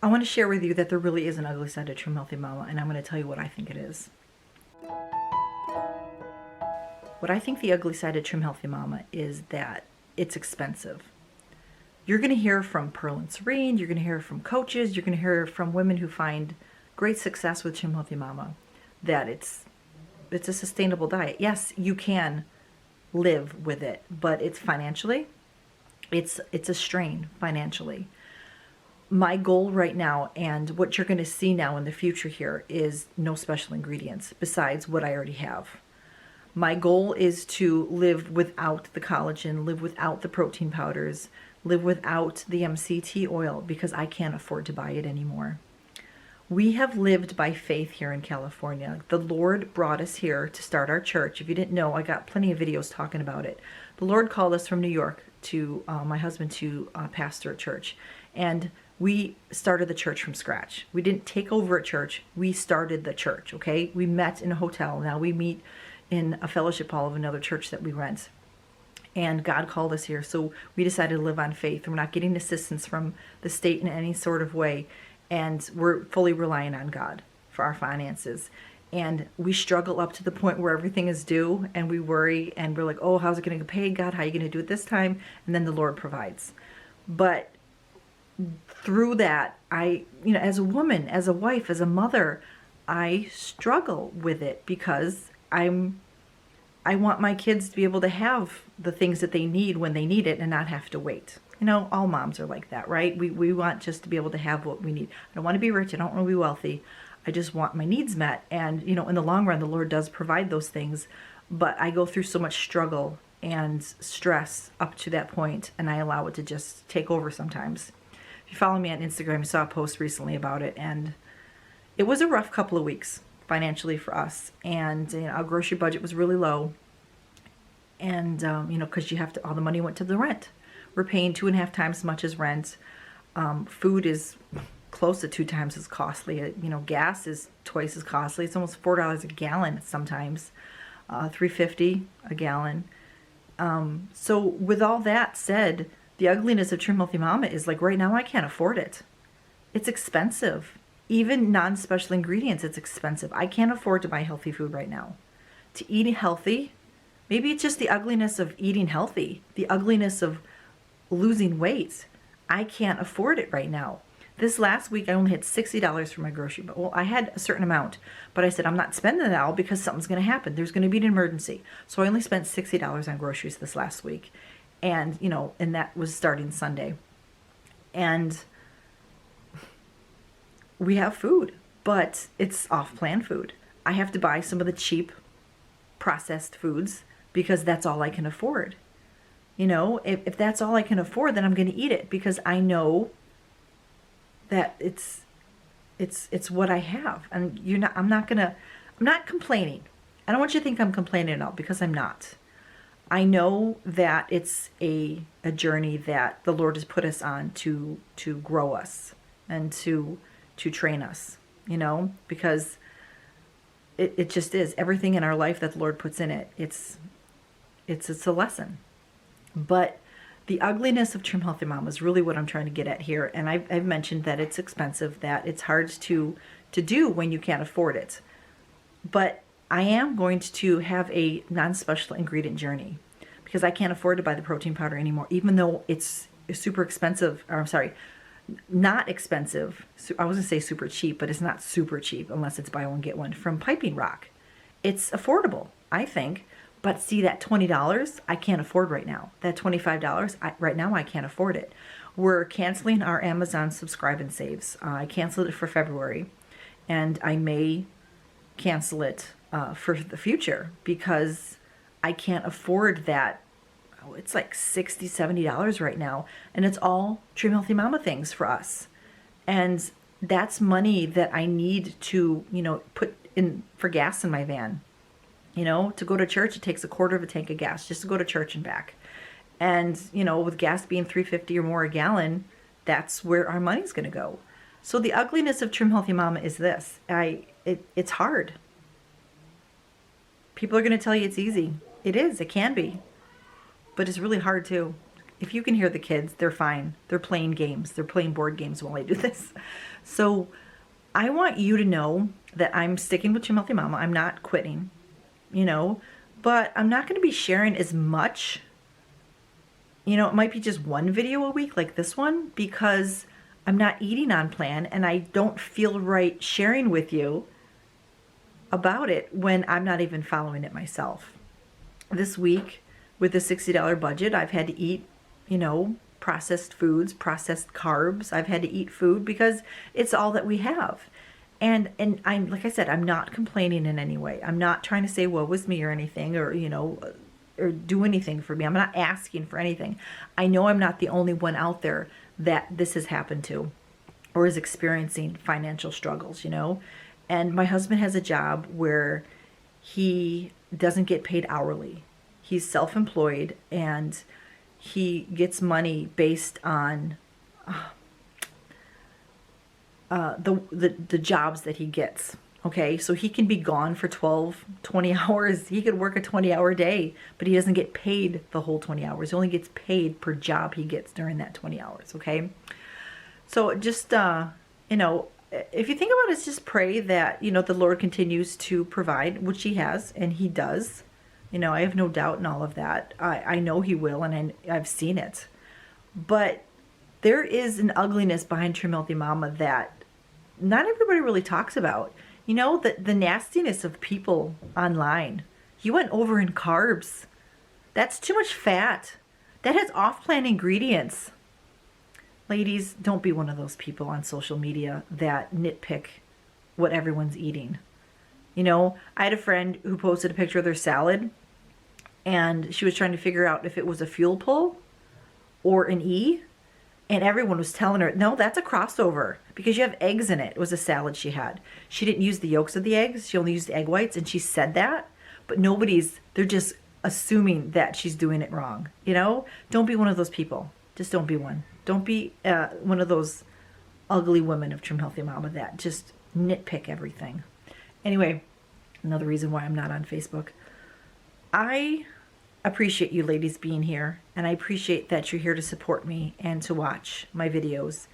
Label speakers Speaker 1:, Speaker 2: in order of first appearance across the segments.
Speaker 1: I want to share with you that there really is an ugly side to Trim Healthy Mama, and I'm going to tell you what I think it is. What I think the ugly side of Trim Healthy Mama is that it's expensive. You're going to hear from Pearl and Serene, you're going to hear from coaches, you're going to hear from women who find great success with Trim Healthy Mama that it's a sustainable diet. Yes, you can live with it, but it's financially, it's a strain financially. My goal right now, and what you're going to see now in the future here, is no special ingredients besides what I already have. My goal is to live without the collagen, live without the protein powders, live without the MCT oil, because I can't afford to buy it anymore. We have lived by faith here in California. The Lord brought us here to start our church. If you didn't know, I got plenty of videos talking about it. The Lord called us from New York to my husband to pastor a church. And we started the church from scratch. We didn't take over a church. We started the church, okay? We met in a hotel. Now we meet in a fellowship hall of another church that we rent. And God called us here. So we decided to live on faith. We're not getting assistance from the state in any sort of way. And we're fully relying on God for our finances. And we struggle up to the point where everything is due, and we worry, and we're like, oh, how's it going to get paid, God? How are you going to do it this time? And then the Lord provides. But through that, as a woman, as a wife, as a mother, I struggle with it because I want my kids to be able to have the things that they need when they need it and not have to wait. All moms are like that, right? We want just to be able to have what we need. I don't want to be rich. I don't want to be wealthy. I just want my needs met. And, in the long run, the Lord does provide those things. But I go through so much struggle and stress up to that point, and I allow it to just take over sometimes. If you follow me on Instagram, you saw a post recently about it, and it was a rough couple of weeks financially for us. And our grocery budget was really low. And, because you have to, all the money went to the rent. We're paying 2.5 times as much as rent. Food is close to 2 times as costly. Gas is twice as costly. It's almost $4 a gallon sometimes, $3.50 a gallon. So with all that said, the ugliness of Trim Healthy Mama is like right now I can't afford it. It's expensive. Even non-special ingredients, it's expensive. I can't afford to buy healthy food right now. To eat healthy, maybe it's just the ugliness of eating healthy, the ugliness of losing weight. I can't afford it right now. This last week, I only had $60 for my grocery bill. Well, I had a certain amount, but I said, I'm not spending it all because something's going to happen. There's going to be an emergency. So I only spent $60 on groceries this last week. And, and that was starting Sunday. And we have food, but it's off-plan food. I have to buy some of the cheap processed foods because that's all I can afford. If that's all I can afford, then I'm going to eat it because I know that it's what I have. And I'm not complaining. I don't want you to think I'm complaining at all because I'm not. I know that it's a journey that the Lord has put us on to grow us and to train us, because it just is. Everything in our life that the Lord puts in it, it's a lesson. But the ugliness of Trim Healthy Mama is really what I'm trying to get at here. And I've mentioned that it's expensive, that it's hard to do when you can't afford it. But I am going to have a non-special ingredient journey because I can't afford to buy the protein powder anymore, even though it's super expensive. Or I'm sorry, not expensive. I was going to say super cheap, but it's not super cheap unless it's buy one, get one from Piping Rock. It's affordable, I think. But see, that $20 I can't afford right now. That $25 right now I can't afford it. We're canceling our Amazon Subscribe and Saves. I canceled it for February, and I may cancel it for the future because I can't afford that. Oh, it's like $60, $70 right now, and it's all Trim Healthy Mama things for us. And that's money that I need to, put in for gas in my van. To go to church, it takes a quarter of a tank of gas just to go to church and back. And, with gas being $3.50 or more a gallon, that's where our money's going to go. So the ugliness of Trim Healthy Mama is this. It's hard. People are going to tell you it's easy. It is. It can be. But it's really hard too. If you can hear the kids, they're fine. They're playing games. They're playing board games while I do this. So I want you to know that I'm sticking with Trim Healthy Mama. I'm not quitting, you know, but I'm not going to be sharing as much. You know, it might be just one video a week like this one, because I'm not eating on plan and I don't feel right sharing with you about it when I'm not even following it myself. This week with a $60 budget, I've had to eat, you know, processed foods, processed carbs. I've had to eat food because it's all that we have. And I'm, like I said, I'm not complaining in any way. I'm not trying to say woe was me or anything, or, you know, or do anything for me. I'm not asking for anything. I know I'm not the only one out there that this has happened to or is experiencing financial struggles, you know. And my husband has a job where he doesn't get paid hourly. He's self-employed and he gets money based on the jobs that he gets. Okay, so he can be gone for 12, 20 hours. He could work a 20-hour day, but he doesn't get paid the whole 20 hours. He only gets paid per job he gets during that 20 hours, okay? So just, you know, if you think about it, just pray that, you know, the Lord continues to provide, which he has, and he does. You know, I have no doubt in all of that. I know he will, and I've seen it. But there is an ugliness behind Trim Healthy Mama that not everybody really talks about. You know, the nastiness of people online. You went over in carbs. That's too much fat. That has off-plan ingredients. Ladies, don't be one of those people on social media that nitpick what everyone's eating. You know, I had a friend who posted a picture of their salad, and she was trying to figure out if it was a fuel pull or an E. And everyone was telling her, no, that's a crossover because you have eggs in it. It was a salad she had. She didn't use the yolks of the eggs. She only used the egg whites, and she said that. But they're just assuming that she's doing it wrong. You know, don't be one of those people. Just don't be one. Don't be one of those ugly women of Trim Healthy Mama that just nitpick everything. Anyway, another reason why I'm not on Facebook. I appreciate you ladies being here, and I appreciate that you're here to support me and to watch my videos.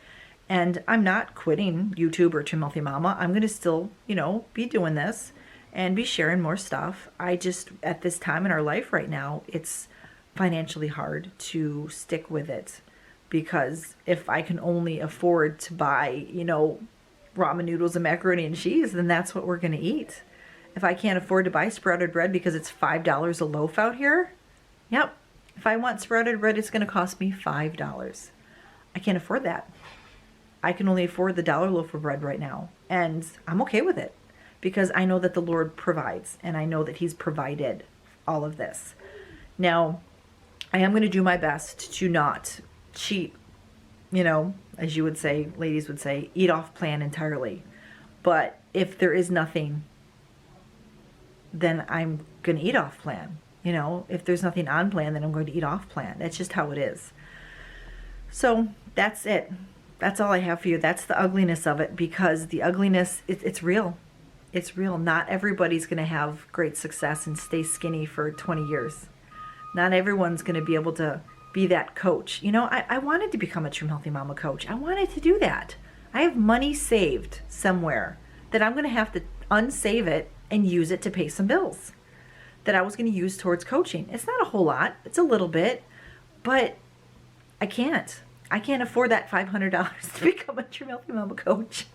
Speaker 1: And I'm not quitting YouTube or Trim Healthy Mama. I'm going to still, you know, be doing this and be sharing more stuff. I just, at this time in our life right now, it's financially hard to stick with it, because if I can only afford to buy, you know, ramen noodles and macaroni and cheese, then that's what we're going to eat. If I can't afford to buy sprouted bread because it's $5 a loaf out here, yep, if I want sprouted bread, it's going to cost me $5. I can't afford that. I can only afford the dollar loaf of bread right now, and I'm okay with it because I know that the Lord provides, and I know that he's provided all of this. Now, I am going to do my best to not cheat, you know, as you would say, ladies would say, eat off plan entirely. But if there is nothing, then I'm going to eat off plan. You know, if there's nothing on plan, then I'm going to eat off plan. That's just how it is. So that's it. That's all I have for you. That's the ugliness of it, because the ugliness, it's real. It's real. Not everybody's going to have great success and stay skinny for 20 years. Not everyone's going to be able to be that coach. You know, I wanted to become a Trim Healthy Mama coach. I wanted to do that. I have money saved somewhere that I'm going to have to unsave it and use it to pay some bills that I was going to use towards coaching. It's not a whole lot. It's a little bit, but I can't afford that $500 to become a Trim Healthy Mama coach.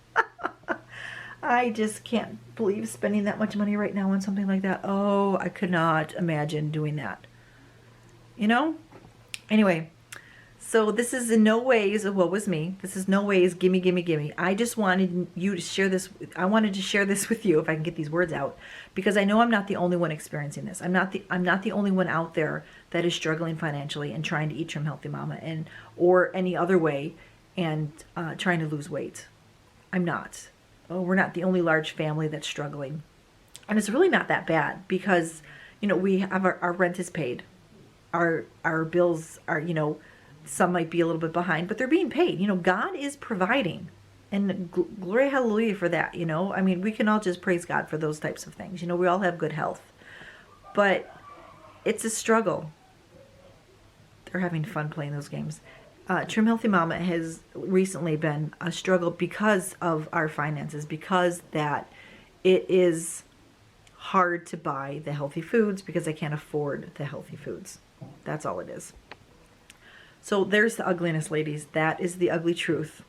Speaker 1: I just can't believe spending that much money right now on something like that. Oh, I could not imagine doing that. You know? Anyway, so this is in no ways a woe was me. This is no ways gimme, gimme, gimme. I just wanted you to share this. I wanted to share this with you, if I can get these words out, because I know I'm not the only one experiencing this. I'm not the only one out there that is struggling financially and trying to eat Trim Healthy Mama or any other way and trying to lose weight. I'm not. Oh, we're not the only large family that's struggling. And it's really not that bad because, you know, we have our rent is paid. Our bills are, you know, some might be a little bit behind, but they're being paid. You know, God is providing, and glory hallelujah for that. You know, I mean, we can all just praise God for those types of things. You know, we all have good health, but it's a struggle. They're having fun playing those games. Trim Healthy Mama has recently been a struggle because of our finances, because that it is hard to buy the healthy foods because I can't afford the healthy foods. That's all it is. So there's the ugliness, ladies. That is the ugly truth.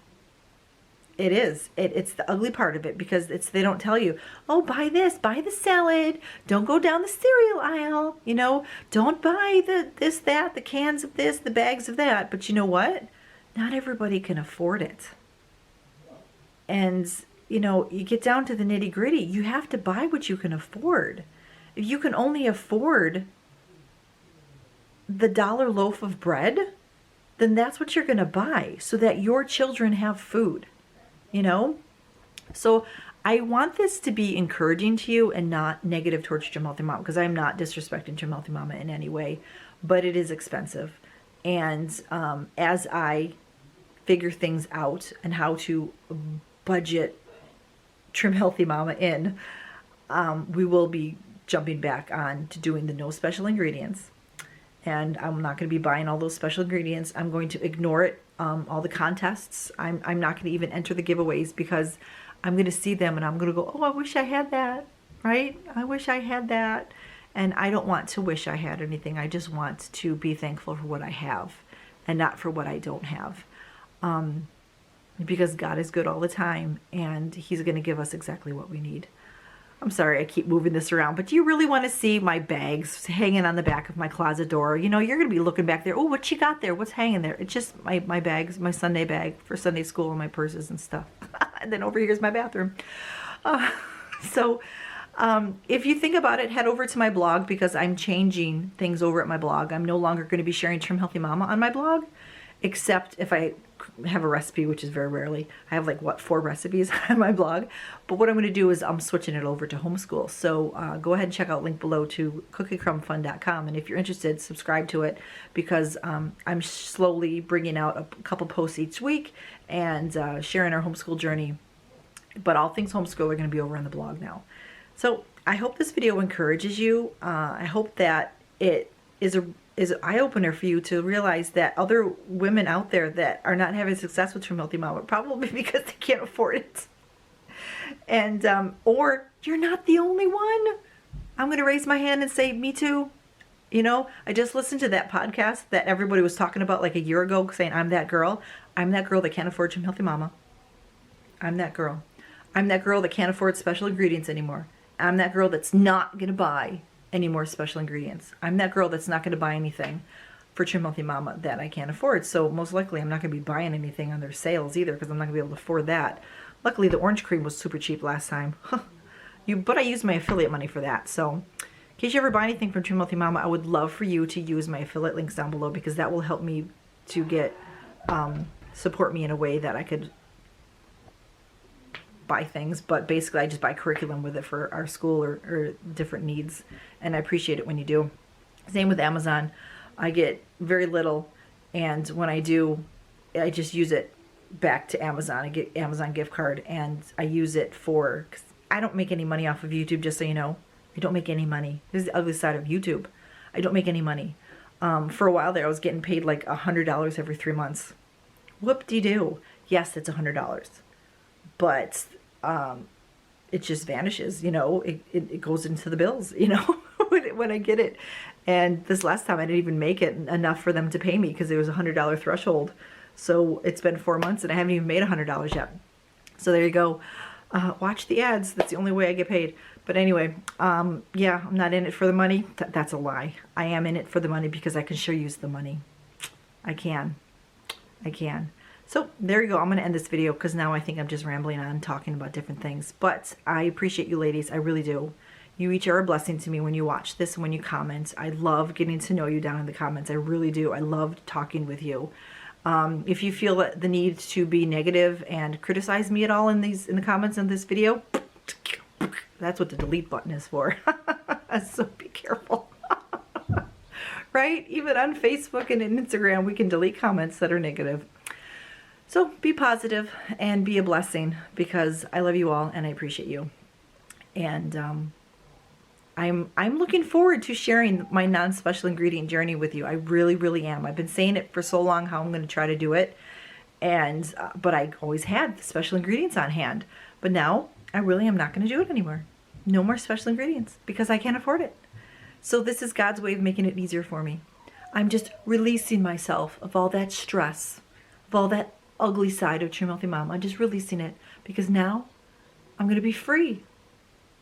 Speaker 1: It is. It's the ugly part of it, because they don't tell you, oh, buy this, buy the salad. Don't go down the cereal aisle. You know, don't buy this, that, the cans of this, the bags of that. But you know what? Not everybody can afford it. And, you know, you get down to the nitty gritty. You have to buy what you can afford. If you can only afford the dollar loaf of bread, then that's what you're going to buy so that your children have food. You know, so I want this to be encouraging to you and not negative towards Trim Healthy Mama, because I'm not disrespecting Trim Healthy Mama in any way, but it is expensive. And as I figure things out and how to budget Trim Healthy Mama in, we will be jumping back on to doing the no special ingredients. And I'm not going to be buying all those special ingredients. I'm going to ignore it. All the contests. I'm not going to even enter the giveaways, because I'm going to see them and I'm going to go, oh, I wish I had that, right? I wish I had that. And I don't want to wish I had anything. I just want to be thankful for what I have and not for what I don't have. Because God is good all the time, and He's going to give us exactly what we need. I'm sorry I keep moving this around, but do you really want to see my bags hanging on the back of my closet door? You know, you're going to be looking back there. Oh, what you got there? What's hanging there? It's just my bags, my Sunday bag for Sunday school and my purses and stuff. And then over here's my bathroom. If you think about it, head over to my blog, because I'm changing things over at my blog. I'm no longer going to be sharing Trim Healthy Mama on my blog, except if I have a recipe, which is very rarely. I have like, what, 4 recipes on my blog. But what I'm going to do is I'm switching it over to homeschool. So go ahead and check out link below to cookiecrumbfun.com. And if you're interested, subscribe to it, because I'm slowly bringing out a couple posts each week and sharing our homeschool journey. But all things homeschool are going to be over on the blog now. So I hope this video encourages you. I hope that it is an eye-opener for you to realize that other women out there that are not having success with Trim Healthy Mama, probably because they can't afford it. And or you're not the only one. I'm going to raise my hand and say, me too. You know, I just listened to that podcast that everybody was talking about like a year ago, saying I'm that girl. I'm that girl that can't afford Trim Healthy Mama. I'm that girl. I'm that girl that can't afford special ingredients anymore. I'm that girl that's not going to buy any more special ingredients. I'm that girl that's not going to buy anything for Trim Healthy Mama that I can't afford. So most likely I'm not going to be buying anything on their sales either, because I'm not going to be able to afford that. Luckily the orange cream was super cheap last time. But I used my affiliate money for that. So in case you ever buy anything from Trim Healthy Mama, I would love for you to use my affiliate links down below, because that will help me to get support me in a way that I could buy things. But basically I just buy curriculum with it for our school or different needs, and I appreciate it when you do. Same with Amazon. I get very little, and when I do, I just use it back to Amazon. I get Amazon gift card, and I use it for, 'cause I don't make any money off of YouTube, just so you know. I don't make any money. This is the ugly side of YouTube. I don't make any money. For a while there, I was getting paid like $100 every 3 months. Whoop-de-doo. Yes, it's $100. But it just vanishes, you know. It goes into the bills, you know, when I get it. And this last time I didn't even make it enough for them to pay me, because there was a $100 threshold. So it's been 4 months and I haven't even made $100 yet. So there you go. Watch the ads. That's the only way I get paid. But anyway, yeah, I'm not in it for the money. That's a lie. I am in it for the money because I can sure use the money. I can. So there you go. I'm going to end this video because now I think I'm just rambling on talking about different things. But I appreciate you ladies. I really do. You each are a blessing to me when you watch this and when you comment. I love getting to know you down in the comments. I really do. I love talking with you. If you feel the need to be negative and criticize me at all in the comments in this video, that's what the delete button is for. So be careful. Right? Even on Facebook and Instagram, we can delete comments that are negative. So be positive and be a blessing, because I love you all and I appreciate you. And I'm looking forward to sharing my non-special ingredient journey with you. I really, really am. I've been saying it for so long how I'm going to try to do it, and but I always had the special ingredients on hand. But now I really am not going to do it anymore. No more special ingredients because I can't afford it. So this is God's way of making it easier for me. I'm just releasing myself of all that stress, of all that ugly side of Trim Healthy Mom. I'm just releasing it because now I'm going to be free,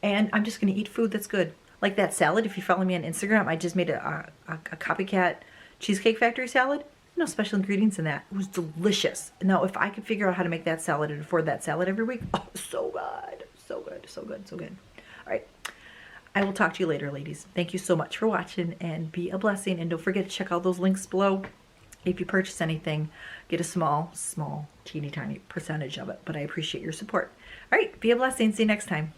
Speaker 1: and I'm just going to eat food that's good. Like that salad, if you follow me on Instagram, I just made a copycat Cheesecake Factory salad. No special ingredients in that. It was delicious. Now, if I could figure out how to make that salad and afford that salad every week, oh, so good. So good, so good, so good. All right. I will talk to you later, ladies. Thank you so much for watching, and be a blessing. And don't forget to check out those links below. If you purchase anything, get a small, teeny tiny percentage of it. But I appreciate your support. All right. Be a blessing. See you next time.